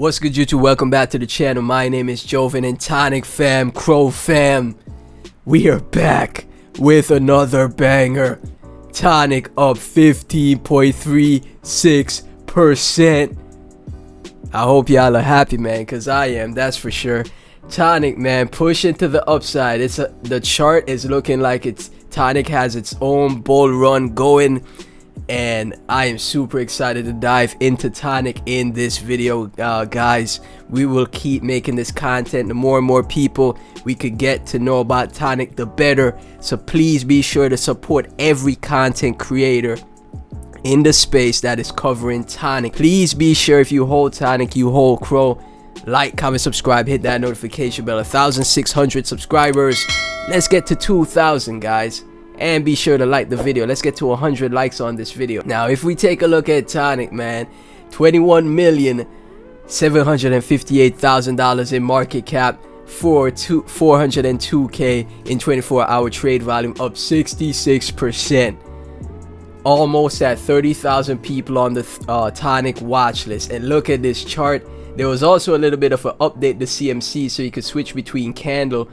What's good, YouTube? Welcome back to the channel. My name is Joven, and Tonic fam, Crow fam, we are back with another banger. Tonic up 15.36%. I hope y'all are happy, man, because I am, that's for sure. Tonic, man, pushing to the upside. The chart is looking like Tonic has its own bull run going, and I am super excited to dive into Tonic in this video, guys. We will keep making this content. The more and more people we could get to know about Tonic, the better. So please be sure to support every content creator in the space that is covering Tonic. Please be sure, if you hold Tonic, you hold Crow. Like, comment, subscribe, hit that notification bell. 1,600 subscribers. Let's get to 2,000, guys. And be sure to like the video. Let's get to 100 likes on this video. Now, if we take a look at Tonic, man, $21,758,000 in market cap for 402K in 24-hour trade volume, up 66%. Almost at 30,000 people on the Tonic watch list. And look at this chart. There was also a little bit of an update to CMC, so you could switch between candle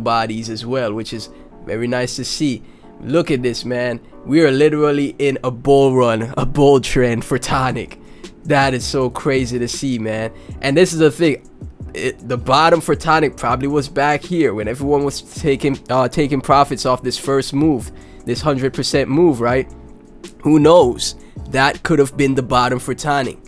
bodies as well, which is very nice to see. Look at this, man. We are literally in a bull run, a bull trend for Tonic. That is so crazy to see, man. And this is the thing, the bottom for Tonic probably was back here when everyone was taking profits off this first move, this 100% move, right? Who knows? That could have been the bottom for Tonic.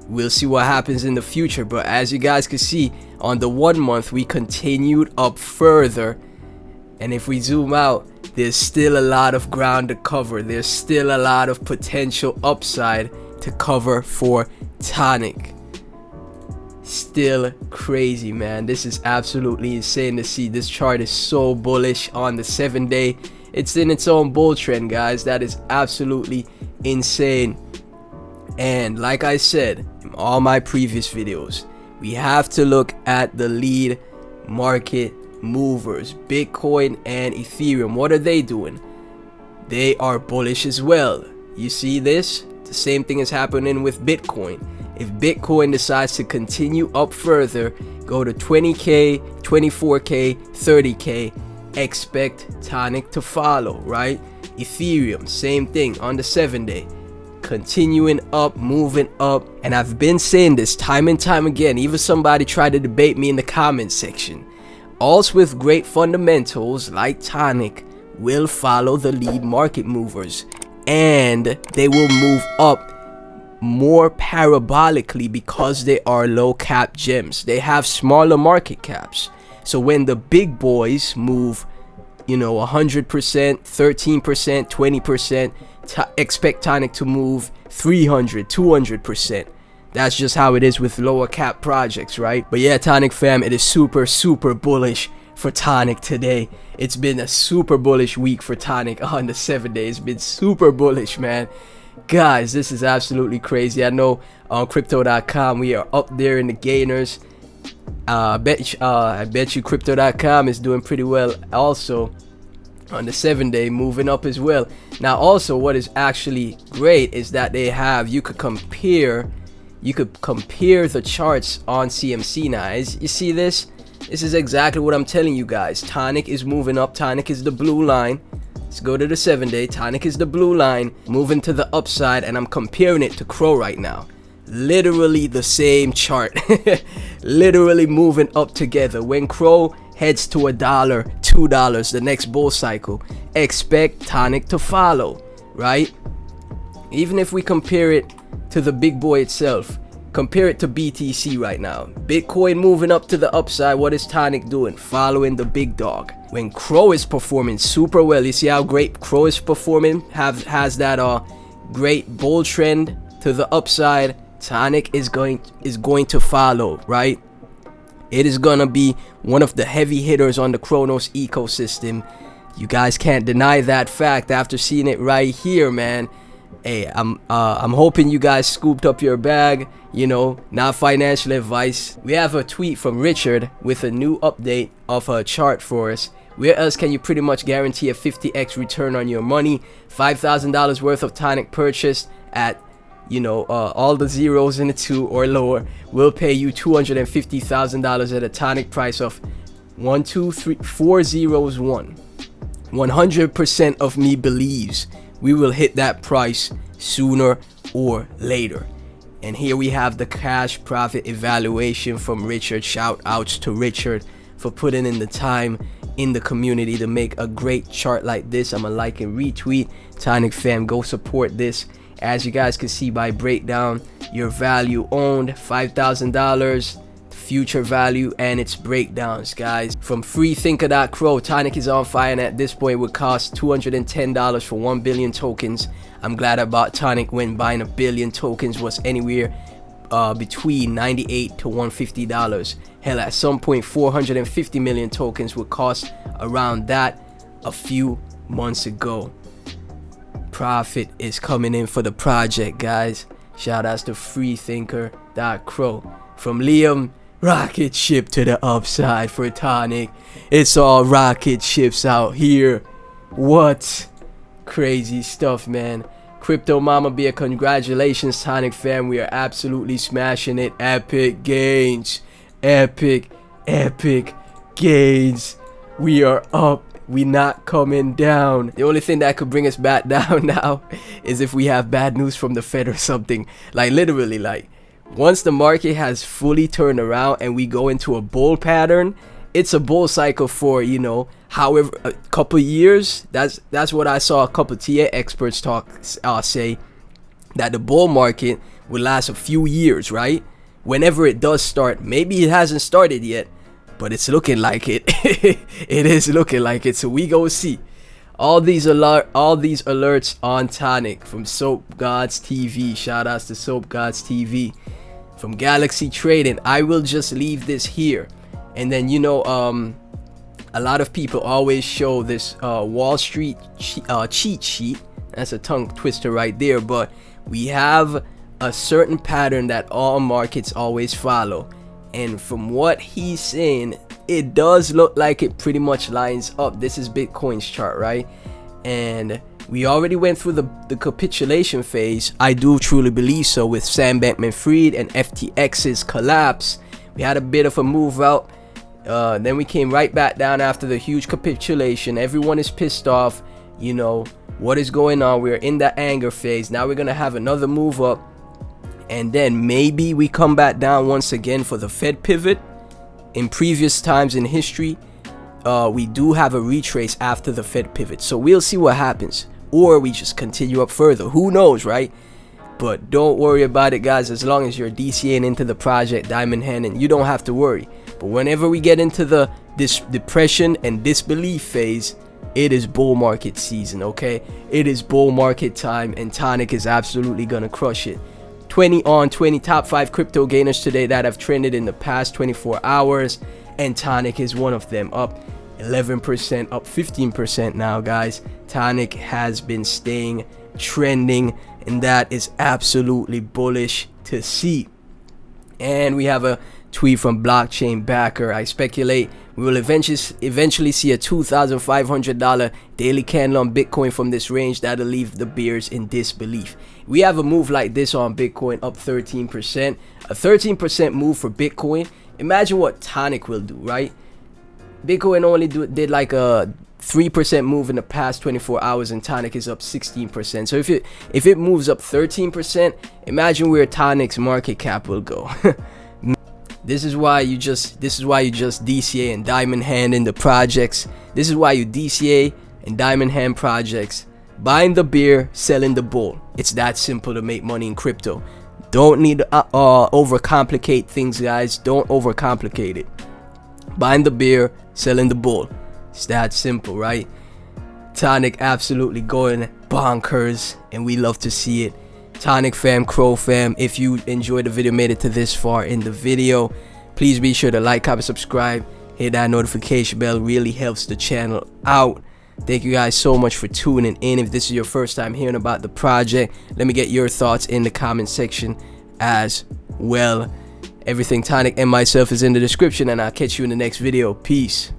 We'll see what happens in the future, but as you guys can see, on the 1 month we continued up further. And if we zoom out, there's still a lot of ground to cover. There's still a lot of potential upside to cover for Tonic. Still crazy, man. This is absolutely insane to see. This chart is so bullish on the 7-day. It's in its own bull trend, guys. That is absolutely insane. And like I said in all my previous videos, we have to look at the lead market movers, Bitcoin and Ethereum. What are they doing? They are bullish as well. You see this? The same thing is happening with Bitcoin. If Bitcoin decides to continue up further, go to 20K, 24K, 30K, expect Tonic to follow, right? Ethereum, same thing on the 7-day. Continuing up, moving up. And I've been saying this time and time again. Even somebody tried to debate me in the comment section. Alts with great fundamentals like Tonic will follow the lead market movers, and they will move up more parabolically because they are low cap gems. They have smaller market caps. So when the big boys move, you know, 100%, 13%, 20%, expect Tonic to move 300, 200%. That's just how it is with lower cap projects, right? But yeah, Tonic fam, it is super bullish for Tonic today. It's been a super bullish week for Tonic on the 7-day. It's been super bullish, man. Guys, this is absolutely crazy. I know on crypto.com we are up there in the gainers. I bet you crypto.com is doing pretty well also on the 7-day, moving up as well. Now also, what is actually great is that you could compare the charts on CMC now. You see this? This is exactly what I'm telling you guys. Tonic is moving up. Tonic is the blue line. Let's go to the 7-day. Tonic is the blue line, moving to the upside, and I'm comparing it to Crow right now. Literally the same chart. Literally moving up together. When Crow heads to $1, $2, the next bull cycle, expect Tonic to follow, right? Even if we compare it to the big boy itself, compare it to BTC right now. Bitcoin moving up to the upside. What is Tonic doing? Following the big dog. When Crow is performing super well, you see how great Crow is performing, has that great bull trend to the upside. Tonic is going to follow, right? It is gonna be one of the heavy hitters on the Chronos ecosystem. You guys can't deny that fact after seeing it right here, man. Hey, I'm hoping you guys scooped up your bag, you know, not financial advice. We have a tweet from Richard with a new update of a chart for us. Where else can you pretty much guarantee a 50x return on your money? $5,000 worth of Tonic purchased at you know, all the zeros in the 2 or lower, will pay you $250,000 at a Tonic price of 1, 2, 3, 4 zeros 1. 100% of me believes we will hit that price sooner or later. And here we have the cash profit evaluation from Richard. Shout outs to Richard for putting in the time in the community to make a great chart like this. I'm gonna like and retweet. Tonic fam, go support this. As you guys can see by breakdown, your value owned $5,000, future value, and its breakdowns, guys. From freethinker.co, Tonic is on fire, and at this point would cost $210 for 1 billion tokens. I'm glad I bought Tonic when buying a billion tokens was anywhere between $98 to $150. Hell, at some point 450 million tokens would cost around that a few months ago. Profit is coming in for the project, guys. Shout outs to freethinker.co. From Liam, rocket ship to the upside for Tonic. It's all rocket ships out here. What crazy stuff, man. Crypto Mama Bear, congratulations, Tonic fam. We are absolutely smashing it. Epic gains. Epic gains. We are up. We not coming down. The only thing that could bring us back down now is if we have bad news from the Fed or something. Like literally, like once the market has fully turned around and we go into a bull pattern, it's a bull cycle for, you know, however, a couple years. That's what I saw a couple TA experts say, that the bull market will last a few years, right? Whenever it does start. Maybe it hasn't started yet, but it's looking like it. It is looking like it, so we go see. All these alerts on Tonic from Soap Gods TV. Shout outs to Soap Gods TV. From Galaxy Trading. I will just leave this here. And then, you know, a lot of people always show this Wall Street cheat sheet. That's a tongue twister right there, but we have a certain pattern that all markets always follow. And from what he's saying, it does look like it pretty much lines up. This is Bitcoin's chart, right? And we already went through the capitulation phase. I do truly believe so, with Sam Bankman-Fried and FTX's collapse. We had a bit of a move out. Then we came right back down after the huge capitulation. Everyone is pissed off. You know, what is going on? We're in that anger phase. Now we're going to have another move up. And then maybe we come back down once again for the Fed pivot. In previous times in history, we do have a retrace after the Fed pivot. So we'll see what happens. Or we just continue up further. Who knows, right? But don't worry about it, guys. As long as you're DCAing into the project, diamond handing, you don't have to worry. But whenever we get into this depression and disbelief phase, it is bull market season, okay? It is bull market time, and Tonic is absolutely gonna crush it. 20 on 20 top 5 crypto gainers today that have trended in the past 24 hours, and Tonic is one of them. Up 11%, up 15% now, guys. Tonic has been staying trending, and that is absolutely bullish to see. And we have a tweet from Blockchain Backer. I speculate we will eventually see a $2,500 daily candle on Bitcoin from this range. That'll leave the bears in disbelief. We have a move like this on Bitcoin, up 13%. A 13% move for Bitcoin. Imagine what Tonic will do, right? Bitcoin only did like a 3% move in the past 24 hours, and Tonic is up 16%. So if it moves up 13%, imagine where Tonic's market cap will go. This is why you just DCA and diamond hand in the projects. This is why you DCA and diamond hand projects. Buying the bear, selling the bull. It's that simple to make money in crypto. Don't need to overcomplicate things, guys. Don't overcomplicate it. Buying the bear, selling the bull. It's that simple, right? Tonic absolutely going bonkers, and we love to see it. Tonic fam, Crow fam, if you enjoyed the video, made it to this far in the video, please be sure to like, comment, subscribe, hit that notification bell. Really helps the channel out. Thank you guys so much for tuning in. If this is your first time hearing about the project, let me get your thoughts in the comment section as well. Everything Tonic and myself is in the description, and I'll catch you in the next video. Peace.